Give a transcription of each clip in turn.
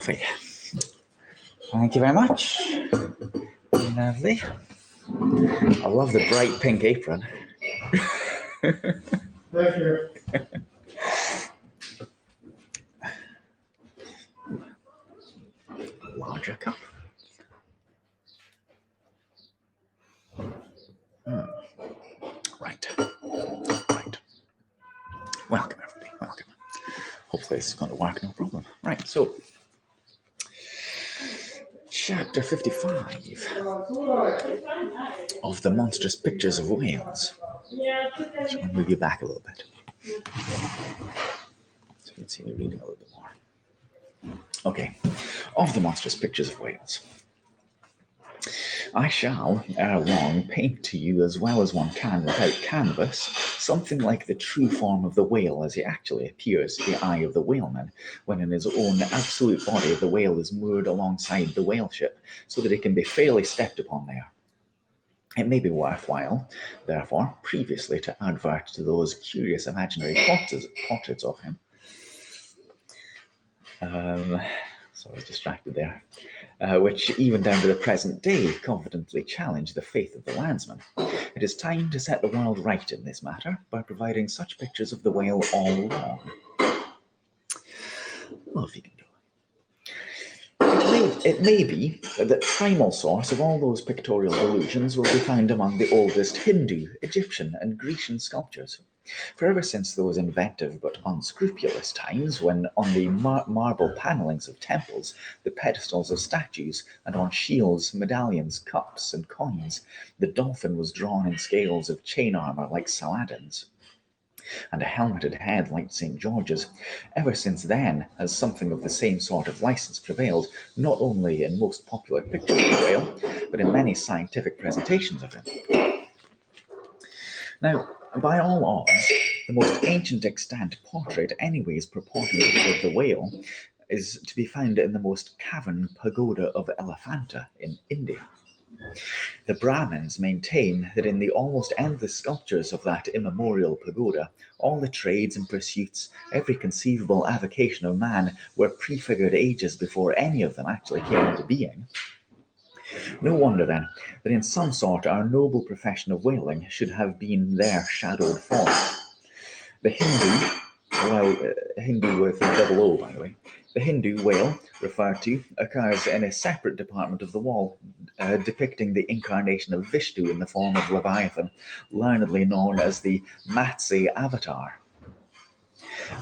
Thank you very much. Lovely. I love the bright pink apron. Thank you. Larger cup. Right. Welcome, everybody. Welcome. Hopefully this is going to work, no problem. Right, so chapter 55 of the Monstrous Pictures of Wales. So I'll move you back a little bit, so you can see me reading a little bit more. Okay, of the Monstrous Pictures of Wales. I shall, ere long, paint to you as well as one can without canvas, something like the true form of the whale as he actually appears to the eye of the whaleman, when in his own absolute body the whale is moored alongside the whale ship, so that it can be fairly stepped upon there. It may be worthwhile, therefore, previously to advert to those curious imaginary portraits of him. So I was distracted there. Which even down to the present day confidently challenge the faith of the landsman. It is time to set the world right in this matter by providing such pictures of the whale all along. Well, if you can do it. It may be that the primal source of all those pictorial delusions will be found among the oldest Hindu, Egyptian, and Grecian sculptures. For ever since those inventive but unscrupulous times when on the marble panellings of temples, the pedestals of statues, and on shields, medallions, cups, and coins, the dolphin was drawn in scales of chain armour like Saladin's, and a helmeted head like St. George's, ever since then has something of the same sort of licence prevailed, not only in most popular pictures of the whale, but in many scientific presentations of him. Now, by all odds, the most ancient extant portrait anyways purporting to be of the whale is to be found in the most cavern pagoda of Elephanta in India. The Brahmins maintain that in the almost endless sculptures of that immemorial pagoda, all the trades and pursuits, every conceivable avocation of man were prefigured ages before any of them actually came into being. No wonder then that in some sort our noble profession of whaling should have been there shadowed forth. The Hindu with a double O, by the way, the Hindu whale referred to occurs in a separate department of the wall, depicting the incarnation of Vishnu in the form of Leviathan, learnedly known as the Matsi avatar.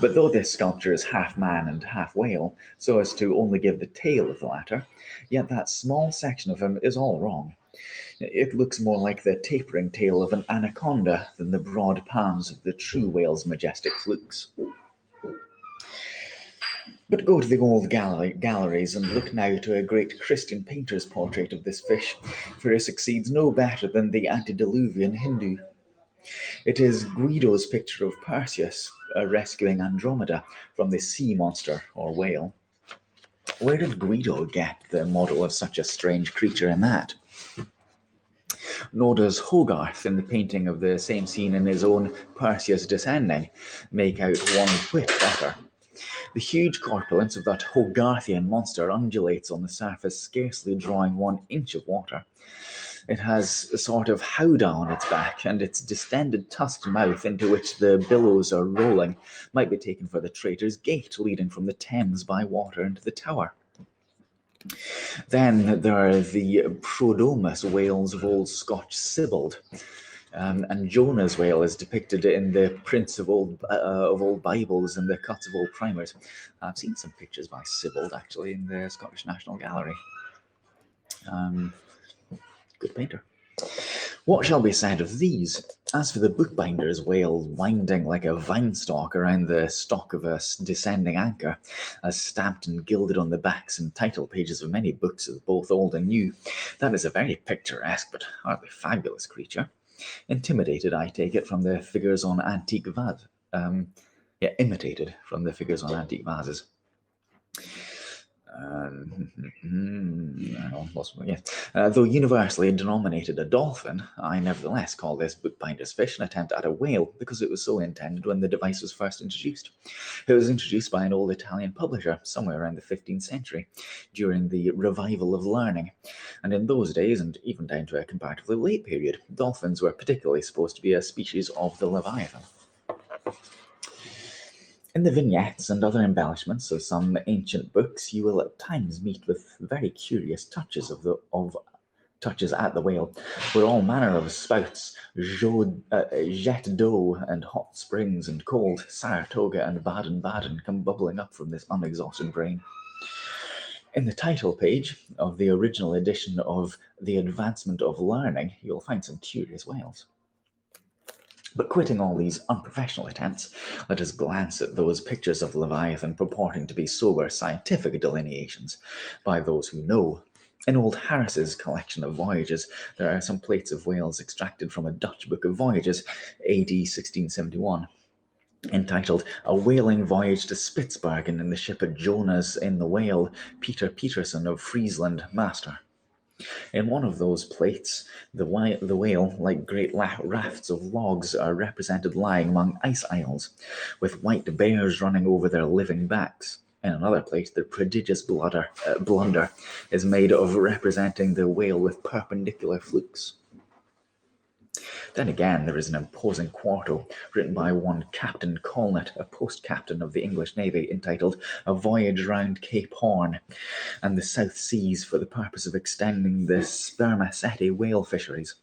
But though this sculpture is half man and half whale, so as to only give the tail of the latter, yet that small section of him is all wrong. It looks more like the tapering tail of an anaconda than the broad palms of the true whale's majestic flukes. But go to the old galleries and look now to a great Christian painter's portrait of this fish, for it succeeds no better than the antediluvian Hindu. It is Guido's picture of Perseus rescuing Andromeda from the sea monster or whale. Where did Guido get the model of such a strange creature in that? Nor does Hogarth, in the painting of the same scene in his own Perseus Descending, make out one whit better. The huge corpulence of that Hogarthian monster undulates on the surface, scarcely drawing 1 inch of water. It has a sort of howdah on its back, and its distended tusked mouth, into which the billows are rolling, might be taken for the Traitor's Gate leading from the Thames by water into the Tower. Then there are the Prodomus whales of old Scotch Sibbald, and Jonah's whale is depicted in the prints of old Bibles and the cuts of old primers. I've seen some pictures by Sibbald actually in the Scottish National Gallery. Good painter. What shall be said of these? As for the bookbinder's whale winding like a vine stalk around the stock of a descending anchor, as stamped and gilded on the backs and title pages of many books of both old and new, that is a very picturesque but hardly fabulous creature. Intimidated, I take it, from the figures on antique vases. Imitated from the figures on antique vases. Though universally denominated a dolphin, I nevertheless call this bookbinder's fish an attempt at a whale because it was so intended when the device was first introduced. It was introduced by an old Italian publisher somewhere around the 15th century during the revival of learning, and in those days, and even down to a comparatively late period, dolphins were particularly supposed to be a species of the Leviathan. In the vignettes and other embellishments of some ancient books, you will at times meet with very curious touches touches at the whale, where all manner of spouts, jet d'eau and hot springs and cold Saratoga and Baden-Baden come bubbling up from this unexhausted brain. In the title page of the original edition of The Advancement of Learning, you'll find some curious whales. But quitting all these unprofessional attempts, let us glance at those pictures of Leviathan purporting to be sober scientific delineations by those who know. In old Harris's collection of voyages, there are some plates of whales extracted from a Dutch book of voyages, AD 1671, entitled A Whaling Voyage to Spitzbergen in the ship Jonas in the Whale, Peter Peterson of Friesland, master. In one of those plates, the whale, like great rafts of logs, are represented lying among ice isles, with white bears running over their living backs. In another plate, the prodigious blunder is made of representing the whale with perpendicular flukes. Then again, there is an imposing quarto written by one Captain Colnett, a post-captain of the English Navy, entitled A Voyage Round Cape Horn and the South Seas for the purpose of extending the spermaceti whale fisheries.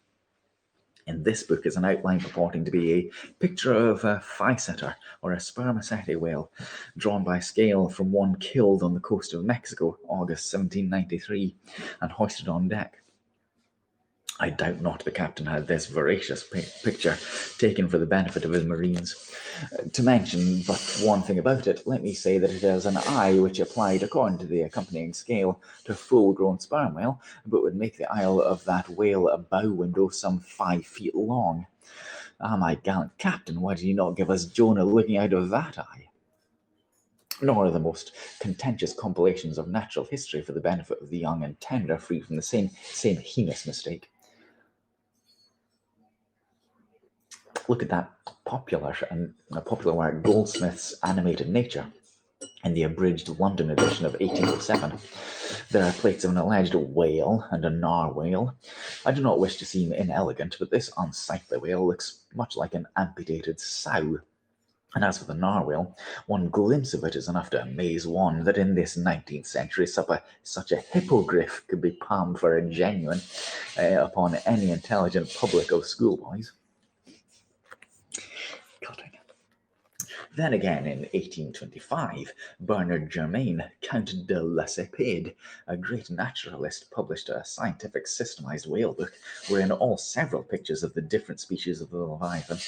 In this book is an outline purporting to be a picture of a physeter, or a spermaceti whale, drawn by scale from one killed on the coast of Mexico, August 1793, and hoisted on deck. I doubt not the captain had this voracious picture taken for the benefit of his marines. To mention but one thing about it, let me say that it has an eye which applied according to the accompanying scale to a full-grown sperm whale, but would make the aisle of that whale a bow window some 5 feet long. Ah, my gallant captain, why did you not give us Jonah looking out of that eye? Nor are the most contentious compilations of natural history for the benefit of the young and tender free from the same heinous mistake. Look at that popular work, Goldsmith's Animated Nature, in the abridged London edition of 1807. There are plates of an alleged whale and a narwhale. I do not wish to seem inelegant, but this unsightly whale looks much like an amputated sow. And as for the narwhal, one glimpse of it is enough to amaze one that in this 19th century such a hippogriff could be palmed for a genuine upon any intelligent public of schoolboys. Then again, in 1825, Bernard Germain, Count de Lesseps, a great naturalist, published a scientific systemized whale book wherein all several pictures of the different species of the Leviathan.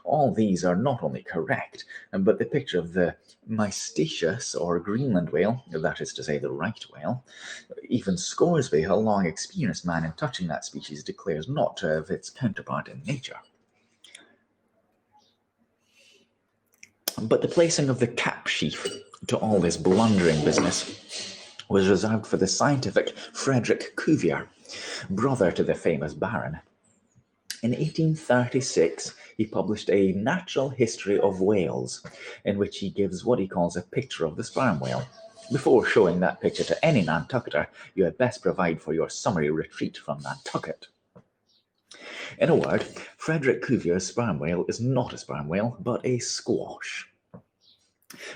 All these are not only correct, but the picture of the mysticeus, or Greenland whale, that is to say the right whale, even Scoresby, a long experienced man in touching that species, declares not to have its counterpart in nature. But the placing of the cap sheaf to all this blundering business was reserved for the scientific Frederick Cuvier, brother to the famous Baron. In 1836, he published a Natural History of Whales, in which he gives what he calls a picture of the sperm whale. Before showing that picture to any Nantucketer, you had best provide for your summary retreat from Nantucket. In a word, Frederick Cuvier's sperm whale is not a sperm whale, but a squash.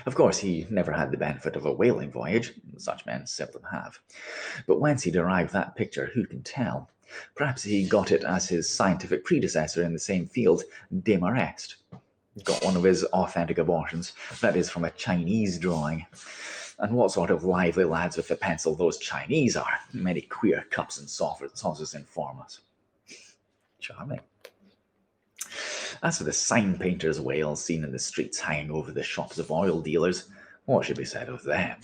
Of course, he never had the benefit of a whaling voyage. Such men seldom have. But whence he derived that picture, who can tell? Perhaps he got it as his scientific predecessor in the same field, Desmarest, got one of his authentic abortions, that is from a Chinese drawing. And what sort of lively lads with the pencil those Chinese are. Many queer cups and saucers inform us. Charming. As for the sign painters' whales seen in the streets hanging over the shops of oil dealers, what should be said of them?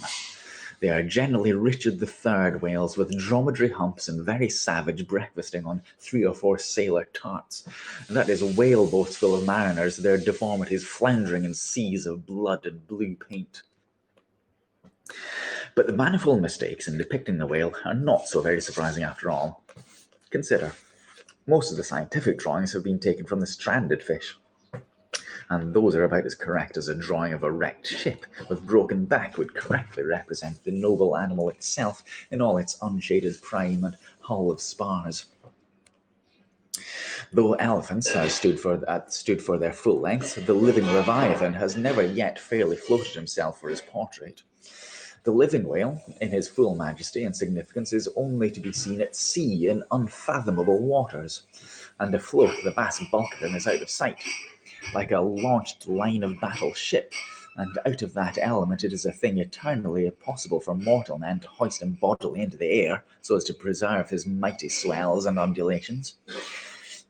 They are generally Richard III whales with dromedary humps and very savage, breakfasting on 3 or 4 sailor tarts. That is whale boats full of mariners, their deformities floundering in seas of blood and blue paint. But the manifold mistakes in depicting the whale are not so very surprising after all. Consider, most of the scientific drawings have been taken from the stranded fish, and those are about as correct as a drawing of a wrecked ship with broken back would correctly represent the noble animal itself in all its unshaded prime and hull of spars. Though elephants have stood for their full length, the living Leviathan has never yet fairly floated himself for his portrait. The living whale, in his full majesty and significance, is only to be seen at sea in unfathomable waters, and afloat the vast bulk of him is out of sight, like a launched line of battle ship, and out of that element it is a thing eternally impossible for mortal men to hoist him bodily into the air so as to preserve his mighty swells and undulations.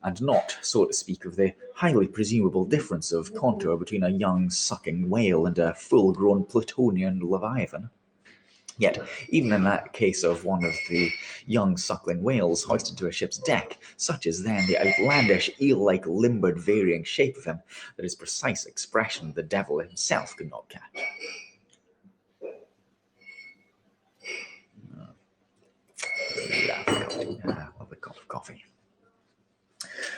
And not, so to speak, of the highly presumable difference of contour between a young sucking whale and a full-grown Plutonian Leviathan. Yet, even in that case of one of the young suckling whales hoisted to a ship's deck, such is then the outlandish, eel-like limbered varying shape of him that his precise expression the devil himself could not catch. Lovely cup of coffee.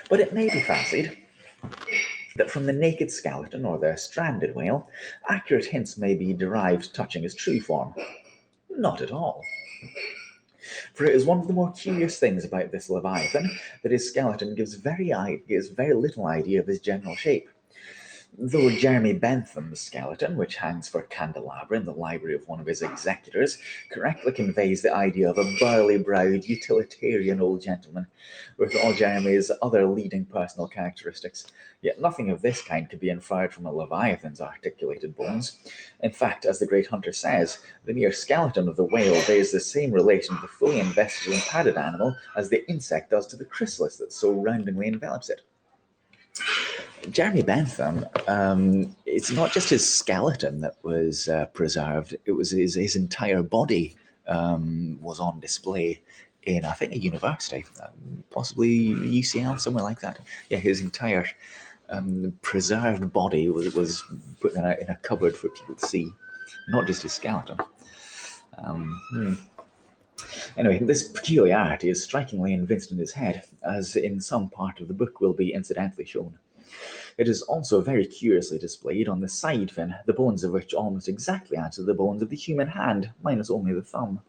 But it may be fancied that from the naked skeleton or the stranded whale, accurate hints may be derived touching his true form. Not at all. For it is one of the more curious things about this Leviathan that his skeleton gives very little idea of his general shape. Though Jeremy Bentham's skeleton, which hangs for candelabra in the library of one of his executors, correctly conveys the idea of a burly-browed, utilitarian old gentleman, with all Jeremy's other leading personal characteristics. Yet nothing of this kind could be inferred from a Leviathan's articulated bones. In fact, as the great hunter says, the mere skeleton of the whale bears the same relation to the fully invested and padded animal as the insect does to the chrysalis that so roundingly envelops it. Jeremy Bentham, it's not just his skeleton that was preserved, it was his entire body was on display in, I think, a university, possibly UCL, somewhere like that. Yeah, his entire preserved body was put in a cupboard for people to see, not just his skeleton. Anyway, this peculiarity is strikingly evinced in his head, as in some part of the book will be incidentally shown. It is also very curiously displayed on the side fin, the bones of which almost exactly answer the bones of the human hand, minus only the thumb.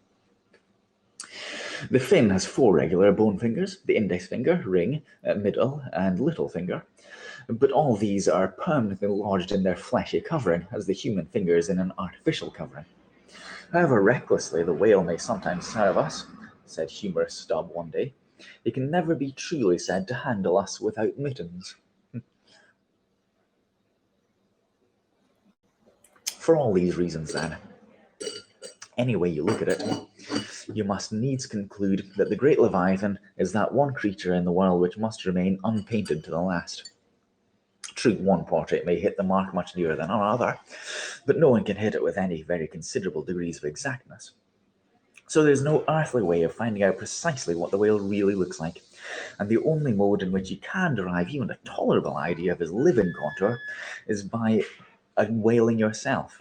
The fin has 4 regular bone fingers, the index finger, ring, middle, and little finger, but all these are permanently lodged in their fleshy covering, as the human finger is in an artificial covering. However recklessly the whale may sometimes serve us, said humorous Stubb one day, he can never be truly said to handle us without mittens. For all these reasons, then, any way you look at it, you must needs conclude that the great Leviathan is that one creature in the world which must remain unpainted to the last. True, one portrait may hit the mark much nearer than another, but no one can hit it with any very considerable degrees of exactness. So there's no earthly way of finding out precisely what the whale really looks like, and the only mode in which you can derive even a tolerable idea of his living contour is by whaling yourself.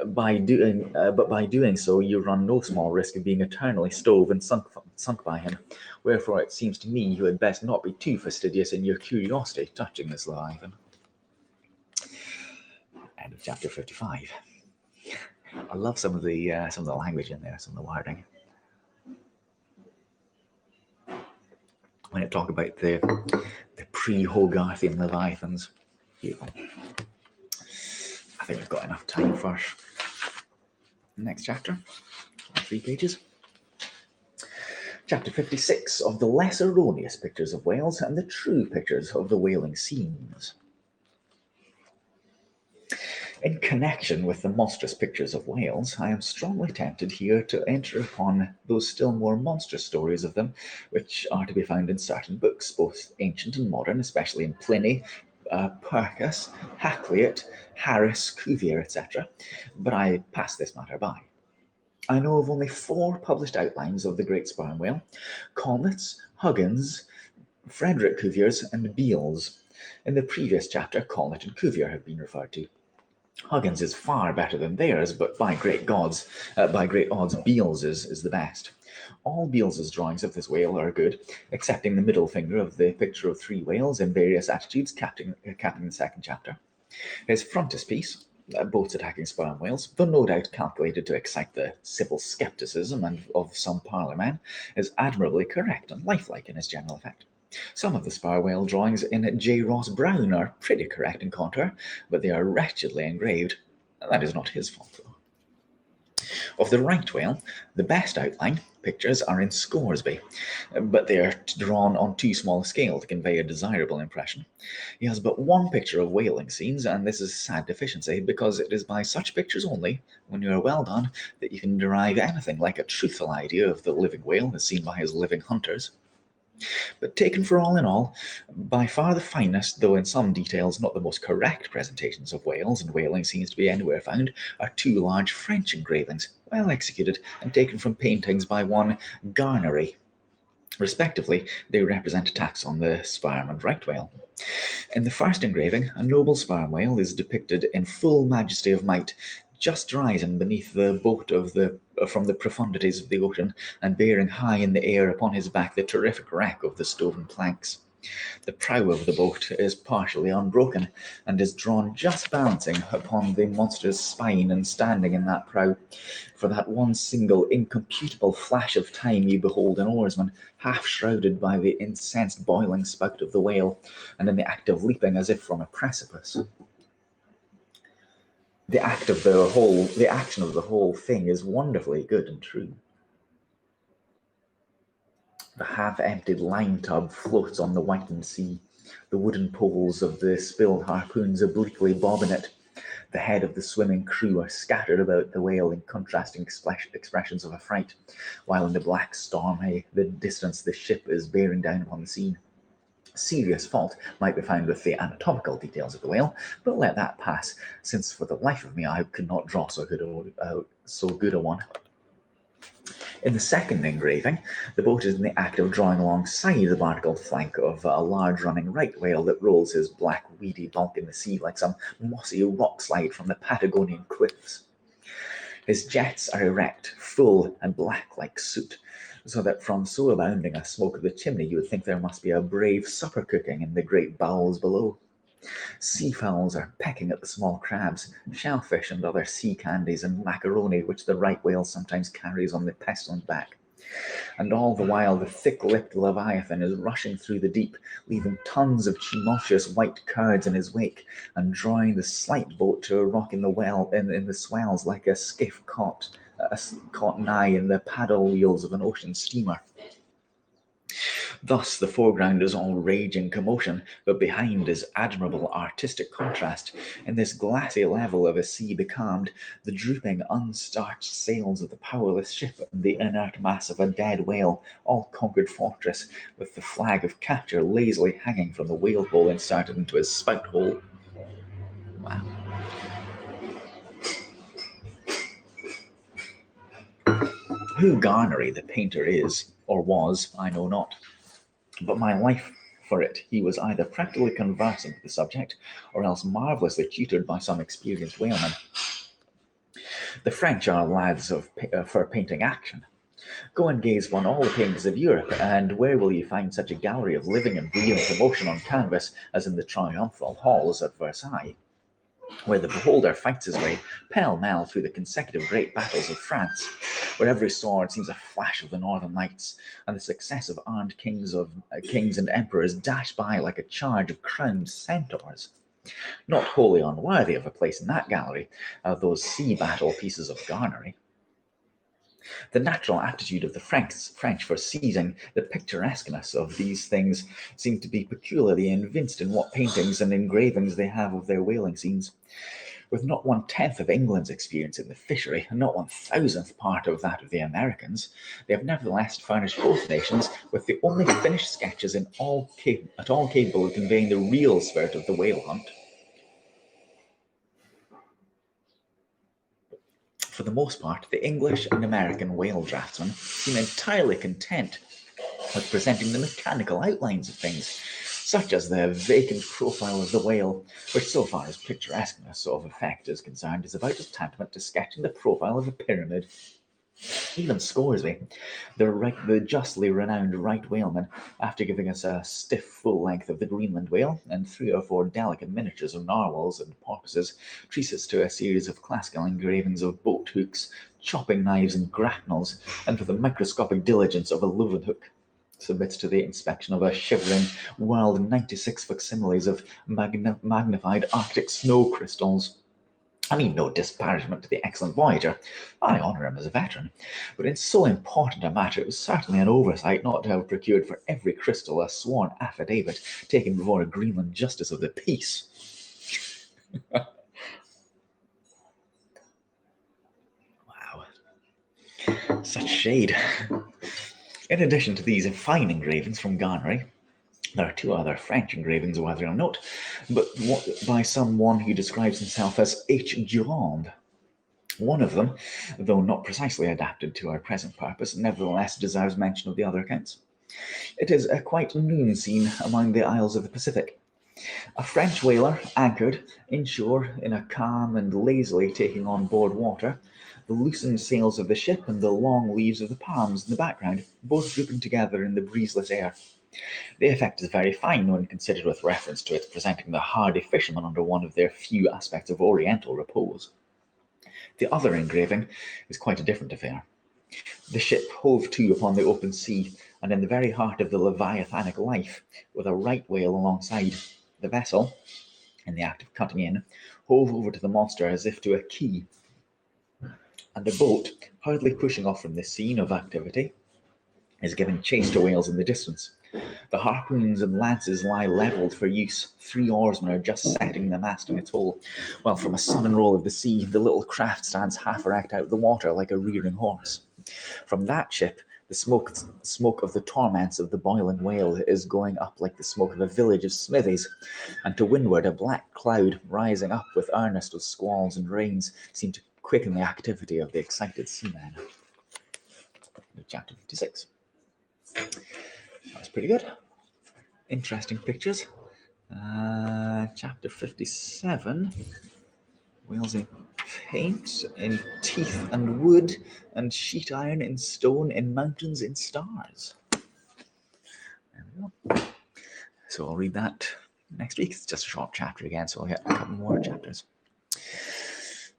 But by doing so, you run no small risk of being eternally stove and sunk by him. Wherefore, it seems to me you had best not be too fastidious in your curiosity touching this Leviathan. End of chapter 55. I love some of the language in there, some of the wording. When it talk about the pre-Hogarthian Leviathans. Beautiful. I think we've got enough time for the next chapter. 3 pages. Chapter 56 of the less erroneous pictures of whales and the true pictures of the whaling scenes. In connection with the monstrous pictures of whales, I am strongly tempted here to enter upon those still more monstrous stories of them, which are to be found in certain books, both ancient and modern, especially in Pliny, Purchas, Hakluyt, Harris, Cuvier, etc., but I pass this matter by. I know of only 4 published outlines of the great sperm whale: Colnett's, Huggins, Frederick Cuvier's, and Beale's. In the previous chapter, Colnett and Cuvier have been referred to. Huggins is far better than theirs, but by great odds, Beale's is the best. All Beales's drawings of this whale are good, excepting the middle finger of the picture of three whales in various attitudes capping the second chapter. His frontispiece, boats attacking sperm whales, though no doubt calculated to excite the civil scepticism of some parlourmen, is admirably correct and lifelike in his general effect. Some of the sperm whale drawings in J. Ross Brown are pretty correct in contour, but they are wretchedly engraved. That is not his fault, though. Of the right whale, the best outline pictures are in Scoresby, but they are drawn on too small a scale to convey a desirable impression. He has but one picture of whaling scenes, and this is a sad deficiency, because it is by such pictures only, when you are well done, that you can derive anything like a truthful idea of the living whale as seen by his living hunters. But taken for all in all, by far the finest, though in some details not the most correct presentations of whales and whaling scenes to be anywhere found, are two large French engravings, well executed and taken from paintings by one Garnery. Respectively, they represent attacks on the sperm and right whale. In the first engraving, a noble sperm whale is depicted in full majesty of might, just rising beneath the boat from the profundities of the ocean, and bearing high in the air upon his back the terrific wreck of the stoven planks. The prow of the boat is partially unbroken, and is drawn just balancing upon the monster's spine and standing in that prow. For that one single incomputable flash of time you behold an oarsman, half shrouded by the incensed boiling spout of the whale, and in the act of leaping as if from a precipice. The action of the whole thing is wonderfully good and true. The half-emptied lime tub floats on the whitened sea. The wooden poles of the spilled harpoons obliquely bob in it. The head of the swimming crew are scattered about the whale in contrasting expressions of affright, while in the black stormy the distance the ship is bearing down upon the scene. Serious fault might be found with the anatomical details of the whale, but let that pass, since for the life of me I could not draw so good a one. In the second engraving, the boat is in the act of drawing alongside the barnacled flank of a large running right whale that rolls his black weedy bulk in the sea like some mossy rock slide from the Patagonian cliffs. His jets are erect, full, and black like soot, so that from so abounding a smoke of the chimney you would think there must be a brave supper cooking in the great bowels below. Seafowls are pecking at the small crabs, shellfish and other sea candies, and macaroni which the right whale sometimes carries on the pestilent back. And all the while the thick-lipped leviathan is rushing through the deep, leaving tons of tumultuous white curds in his wake, and drawing the slight boat to a rock in the swells like a skiff caught nigh in the paddle wheels of an ocean steamer. Thus the foreground is all raging commotion, but behind is admirable artistic contrast. In this glassy level of a sea becalmed, the drooping, unstarched sails of the powerless ship and the inert mass of a dead whale, all conquered fortress, with the flag of capture lazily hanging from the whale hole inserted into his spout hole. Wow. Who Garnery the painter is, or was, I know not. But my life for it, he was either practically conversant with the subject, or else marvellously tutored by some experienced whaleman. The French are lads for painting action. Go and gaze upon all the paintings of Europe, and where will you find such a gallery of living and breathing emotion on canvas as in the triumphal halls at Versailles, where the beholder fights his way pell-mell through the consecutive great battles of France, where every sword seems a flash of the northern lights, and the successive armed kings and emperors dash by like a charge of crowned centaurs. Not wholly unworthy of a place in that gallery are those sea battle pieces of Garnery. The natural aptitude of the French for seizing the picturesqueness of these things seem to be peculiarly evinced in what paintings and engravings they have of their whaling scenes. With not 1/10 of England's experience in the fishery, and not 1,000th part of that of the Americans, they have nevertheless furnished both nations with the only finished sketches at all capable of conveying the real spirit of the whale hunt. For the most part, the English and American whale draftsmen seem entirely content with presenting the mechanical outlines of things, such as the vacant profile of the whale, which so far as picturesqueness of effect is concerned is about as tantamount to sketching the profile of a pyramid. Even Scoresby, the justly renowned right whaleman, after giving us a stiff full length of the Greenland whale and 3 or 4 delicate miniatures of narwhals and porpoises, treats us to a series of classical engravings of boat hooks, chopping knives and grapnels, and with the microscopic diligence of a Leeuwenhoek, submits to the inspection of a shivering world 96 facsimiles of magnified Arctic snow crystals. I mean no disparagement to the excellent voyager. I honour him as a veteran. But in so important a matter, it was certainly an oversight not to have procured for every crystal a sworn affidavit taken before a Greenland justice of the peace. Wow. Such shade. In addition to these fine engravings from Garnery, there are 2 other French engravings worthy of note, but by someone who describes himself as H. Durand. One of them, though not precisely adapted to our present purpose, nevertheless deserves mention of the other accounts. It is a quite noon scene among the isles of the Pacific. A French whaler anchored inshore in a calm and lazily taking on board water, the loosened sails of the ship and the long leaves of the palms in the background, both drooping together in the breezeless air. The effect is very fine when considered with reference to its presenting the hardy fishermen under one of their few aspects of oriental repose. The other engraving is quite a different affair. The ship hove to upon the open sea, and in the very heart of the leviathanic life, with a right whale alongside. The vessel, in the act of cutting in, hove over to the monster as if to a quay, and a boat, hurriedly pushing off from the scene of activity, is giving chase to whales in the distance. The harpoons and lances lie levelled for use. 3 oarsmen are just setting the mast in its hole, while from a sudden roll of the sea, the little craft stands half erect out of the water like a rearing horse. From that ship, the smoke of the torments of the boiling whale is going up like the smoke of a village of smithies, and to windward a black cloud, rising up with earnest of squalls and rains, seemed to quicken the activity of the excited seamen. Chapter 56. That's pretty good. Interesting pictures. Chapter 57. Whales in paint, in teeth and wood, and sheet iron in stone, in mountains, in stars. There we go. So I'll read that next week. It's just a short chapter again, so I'll get a couple more chapters.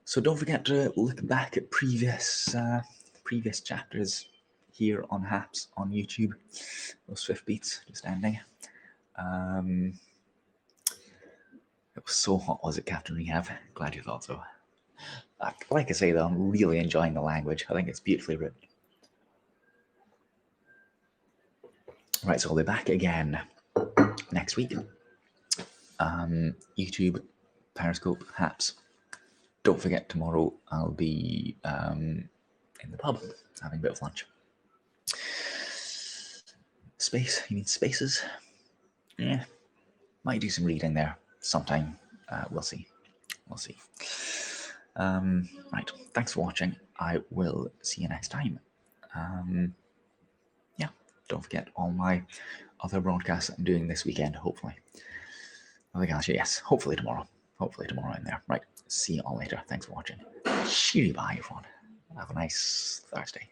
So don't forget to look back at previous chapters here on Haps on YouTube. Those swift beats just ending. It was so hot, was it, Captain Rehab? Glad you thought so. Like I say, though, I'm really enjoying the language. I think it's beautifully written. Right, so I'll be back again next week. YouTube, Periscope, Haps. Don't forget, tomorrow I'll be in the pub having a bit of lunch. Space? You mean spaces? Yeah. Might do some reading there sometime. We'll see. Right. Thanks for watching. I will see you next time. Yeah. Don't forget all my other broadcasts I'm doing this weekend, hopefully. I think actually, yes. Hopefully tomorrow in there. Right. See you all later. Thanks for watching. Cheery bye, everyone. Have a nice Thursday.